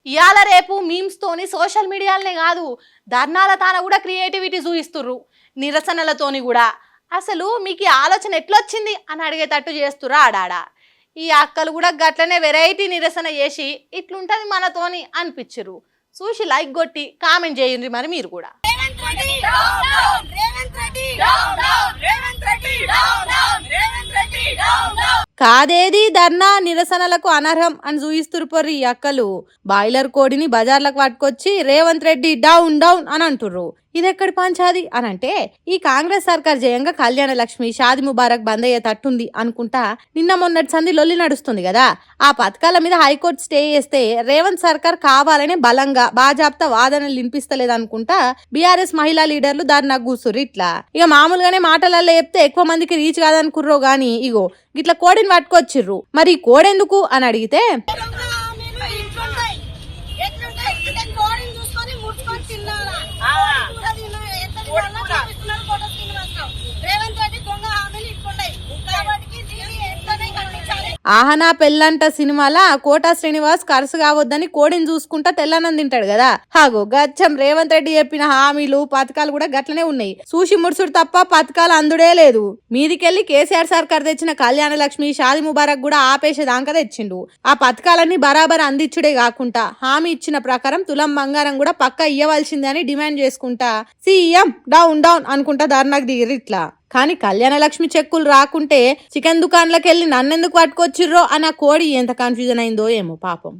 ఇయాల రేపు మీమ్స్ తోని సోషల్ మీడియాలనే కాదు ధర్నాల తాన కూడా క్రియేటివిటీ చూయిస్తుర్రు నిరసనలతోని కూడా. అసలు మీకు ఈ ఆలోచన ఎట్లొచ్చింది అని అడిగేటట్టు చేస్తుర్రా ఆడాడ. ఈ అక్కలు కూడా గట్లనే వెరైటీ నిరసన చేసి ఇట్లుంటది మనతోని అనిపించరు. చూసి లైక్ కొట్టి కామెంట్ చేయండి మరి మీరు కూడా. కాదేది ధర్నా నిరసనలకు అనర్హం అని చూయిస్తురు పొర్రి ఈ అక్కలు. బాయిలర్ కోడిని బజార్లకు పట్టుకొచ్చి రేవంత్ రెడ్డి డౌన్ డౌన్ అని అంటుర్రు. ఇదెక్కడి పంచాది అని అంటే ఈ కాంగ్రెస్ సర్కార్ జయంగా కళ్యాణ లక్ష్మి షాది ముబారక్ బంద్ అయ్యే తట్టుంది అనుకుంటా నిన్న మొన్నటి సంది లొల్లి నడుస్తుంది కదా. ఆ పథకాల మీద హైకోర్టు స్టే చేస్తే రేవంత్ సర్కార్ కావాలనే బలంగా బాజాప్తా వాదనలు వినిపిస్తలేదు అనుకుంటా బీఆర్ఎస్ మహిళా లీడర్లు ధర్నాకు కూసుర్రు. ఇట్లా ఇక మామూలుగానే మాటలలో చెప్తే ఎక్కువ మందికి రీచ్ కాదనుకుర్రో గానీ ఇగో ఇట్లా కోడిని పట్టుకొచ్చిర్రు. మరి ఈ కోడెందుకు అని అడిగితే ఆహనా పెళ్ళంట సినిమాల కోటా శ్రీనివాస్ కరుసు కావద్దని కోడిని చూసుకుంటా తెల్లనం తింటాడు కదా. హాగో గచ్చం రేవంత్ రెడ్డి చెప్పిన హామీలు పథకాలు కూడా గట్లనే ఉన్నాయి. సూషి ముడుసుడు తప్ప పథకాలు అందుడే లేదు. మీదికెళ్లి కేసీఆర్ సర్కార్ తెచ్చిన కళ్యాణ లక్ష్మి షాది ముబారక్ కూడా ఆపేసేదాకా తెచ్చిండు. ఆ పథకాలన్నీ బరాబర్ అందించుడే కాకుండా హామీ ఇచ్చిన ప్రకారం తులం బంగారం కూడా పక్కా ఇయ్యవలసిందే అని డిమాండ్ చేసుకుంటా సీఎం డౌన్ డౌన్ అనుకుంటా ధర్నాకు దిగిరు. ఇట్లా కానీ కళ్యాణ లక్ష్మి చెక్కులు రాకుంటే చికెన్ దుకాన్లకు వెళ్ళి నన్నెందుకు పట్టుకొచ్చిర్రో అన్న కోడి ఎంత కన్ఫ్యూజన్ అయిందో ఏమో పాపం.